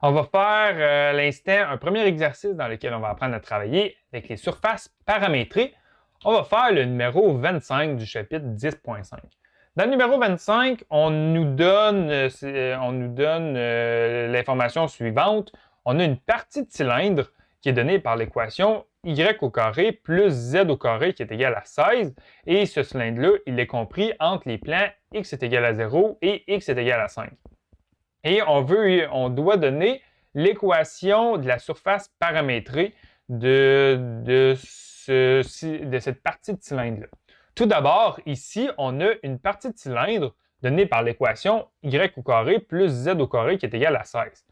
On va faire à l'instant un premier exercice dans lequel on va apprendre à travailler avec les surfaces paramétrées. On va faire le numéro 25 du chapitre 10.5. Dans le numéro 25, on nous donne l'information suivante. On a une partie de cylindre qui est donnée par l'équation y au carré plus z au carré qui est égal à 16. Et ce cylindre-là, il est compris entre les plans x est égal à 0 et x est égal à 5. Et on doit donner l'équation de la surface paramétrée de cette partie de cylindre-là. Tout d'abord, ici, on a une partie de cylindre donnée par l'équation y au carré plus z au carré qui est égal à 16.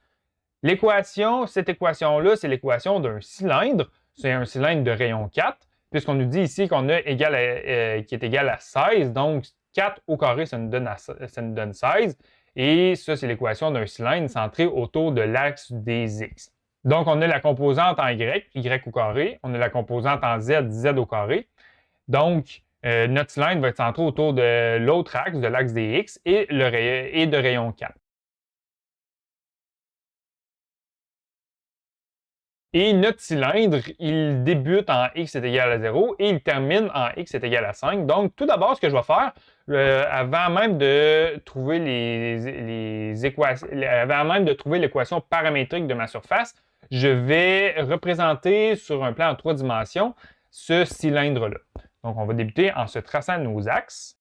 Cette équation-là, c'est l'équation d'un cylindre. C'est un cylindre de rayon 4, puisqu'on nous dit ici qu'on a qui est égal à 16. Donc, 4 au carré, ça nous donne 16. Et ça, c'est l'équation d'un cylindre centré autour de l'axe des x. Donc, on a la composante en y au carré. On a la composante en z, z au carré. Donc, notre cylindre va être centré autour de l'autre axe, de l'axe des x, et de rayon 4. Et notre cylindre, il débute en x est égal à 0 et il termine en x est égal à 5. Donc, tout d'abord, ce que je vais faire, avant même de trouver l'équation paramétrique de ma surface, je vais représenter sur un plan en 3 dimensions ce cylindre-là. Donc, on va débuter en se traçant nos axes.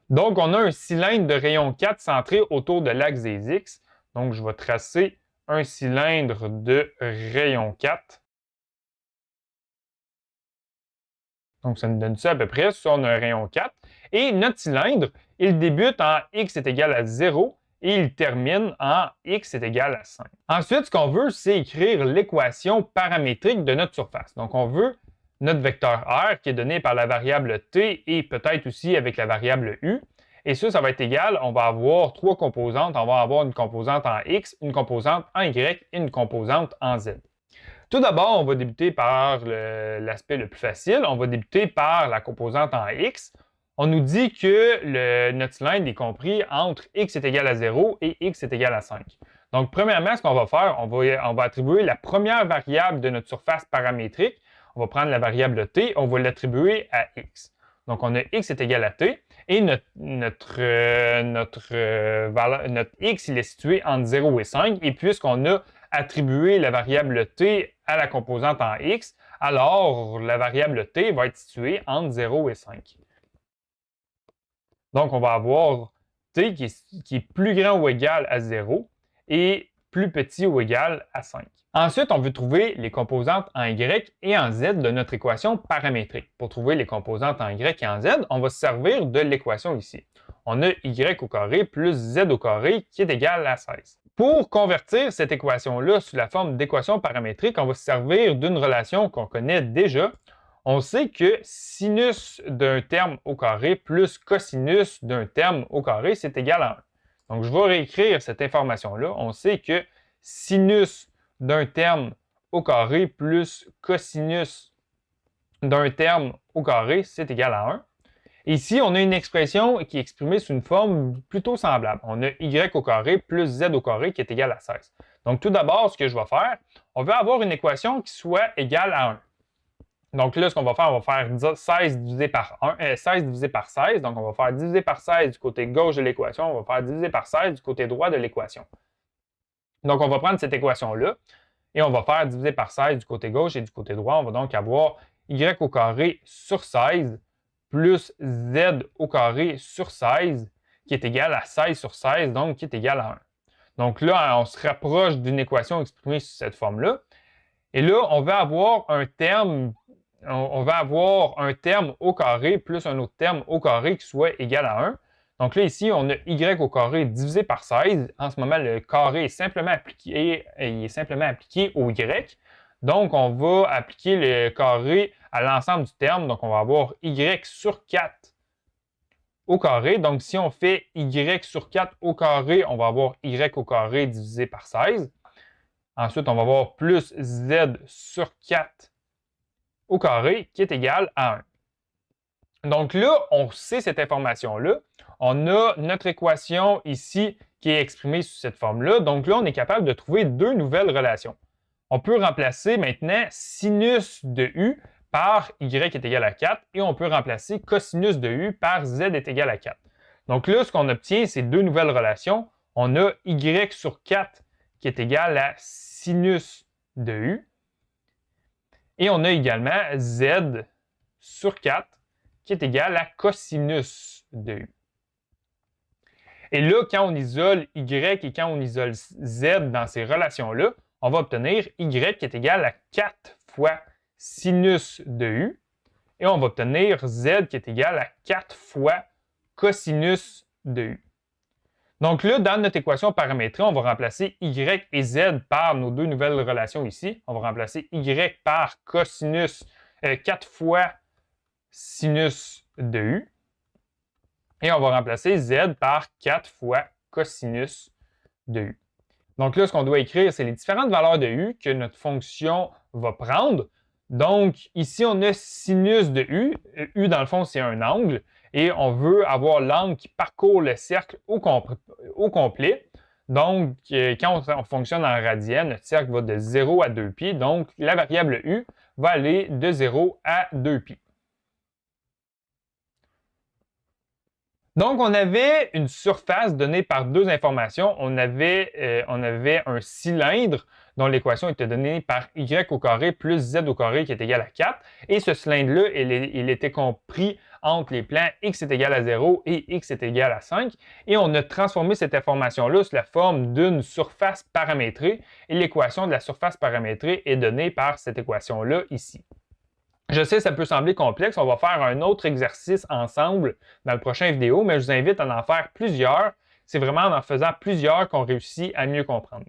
Donc, on a un cylindre de rayon 4 centré autour de l'axe des x. Donc, je vais tracer un cylindre de rayon 4. Donc, ça nous donne ça à peu près. Ça, on a un rayon 4. Et notre cylindre, il débute en x est égal à 0 et il termine en x est égal à 5. Ensuite, ce qu'on veut, c'est écrire l'équation paramétrique de notre surface. Donc, on veut notre vecteur R qui est donné par la variable t et peut-être aussi avec la variable u. Et ça va être égal, on va avoir 3 composantes. On va avoir une composante en x, une composante en y et une composante en z. Tout d'abord, on va débuter par l'aspect le plus facile. On va débuter par la composante en x. On nous dit que notre cylindre est compris entre x est égal à 0 et x est égal à 5. Donc, premièrement, ce qu'on va faire, on va attribuer la première variable de notre surface paramétrique. On va prendre la variable t, on va l'attribuer à x. Donc, on a x est égal à t et notre x il est situé entre 0 et 5. Et puisqu'on a attribué la variable t à la composante en x, alors la variable t va être située entre 0 et 5. Donc, on va avoir t qui est plus grand ou égal à 0 et plus petit ou égal à 5. Ensuite, on veut trouver les composantes en y et en z de notre équation paramétrique. Pour trouver les composantes en y et en z, on va se servir de l'équation ici. On a y au carré plus z au carré qui est égal à 16. Pour convertir cette équation-là sous la forme d'équation paramétrique, on va se servir d'une relation qu'on connaît déjà. On sait que sinus d'un terme au carré plus cosinus d'un terme au carré, c'est égal à 1. Donc, je vais réécrire cette information-là. On sait que sinus d'un terme au carré plus cosinus d'un terme au carré, c'est égal à 1. Ici, on a une expression qui est exprimée sous une forme plutôt semblable. On a y au carré plus z au carré qui est égal à 16. Donc, tout d'abord, ce que je vais faire, on veut avoir une équation qui soit égale à 1. Donc là, ce qu'on va faire, on va faire 16 divisé par 16. Donc, on va faire divisé par 16 du côté gauche de l'équation. On va faire divisé par 16 du côté droit de l'équation. Donc, on va prendre cette équation-là et on va faire divisé par 16 du côté gauche et du côté droit. On va donc avoir y au carré sur 16 plus z au carré sur 16 qui est égal à 16 sur 16, donc qui est égal à 1. Donc là, on se rapproche d'une équation exprimée sous cette forme-là. Et là, on va avoir un terme au carré plus un autre terme au carré qui soit égal à 1. Donc là, ici, on a y au carré divisé par 16. En ce moment, le carré est simplement appliqué au y. Donc, on va appliquer le carré à l'ensemble du terme. Donc, on va avoir y sur 4 au carré. Donc, si on fait y sur 4 au carré, on va avoir y au carré divisé par 16. Ensuite, on va avoir plus z sur 4 au carré qui est égal à 1. Donc là, on sait cette information-là. On a notre équation ici qui est exprimée sous cette forme-là. Donc là, on est capable de trouver deux nouvelles relations. On peut remplacer maintenant sinus de u par y est égal à 4 et on peut remplacer cosinus de u par z est égal à 4. Donc là, ce qu'on obtient, c'est deux nouvelles relations. On a y sur 4 qui est égal à sinus de u et on a également z sur 4 qui est égal à cosinus de u. Et là, quand on isole y et quand on isole z dans ces relations-là, on va obtenir y qui est égal à 4 fois sinus de u et on va obtenir z qui est égal à 4 fois cosinus de u. Donc là, dans notre équation paramétrée, on va remplacer y et z par nos deux nouvelles relations ici. On va remplacer y par cosinus 4 fois sinus de u. Et on va remplacer z par 4 fois cosinus de u. Donc là, ce qu'on doit écrire, c'est les différentes valeurs de u que notre fonction va prendre. Donc ici, on a sinus de u. U, dans le fond, c'est un angle. Et on veut avoir l'angle qui parcourt le cercle au complet. Donc, quand on fonctionne en radian, notre cercle va de 0 à 2 pi. Donc, la variable u va aller de 0 à 2 pi. Donc, on avait une surface donnée par deux informations. On avait un cylindre dont l'équation était donnée par y au carré plus z au carré qui est égal à 4. Et ce cylindre-là, il était compris entre les plans x est égal à 0 et x est égal à 5. Et on a transformé cette information-là sous la forme d'une surface paramétrée. Et l'équation de la surface paramétrée est donnée par cette équation-là ici. Je sais, ça peut sembler complexe. On va faire un autre exercice ensemble dans le prochain vidéo, mais je vous invite à en faire plusieurs. C'est vraiment en faisant plusieurs qu'on réussit à mieux comprendre.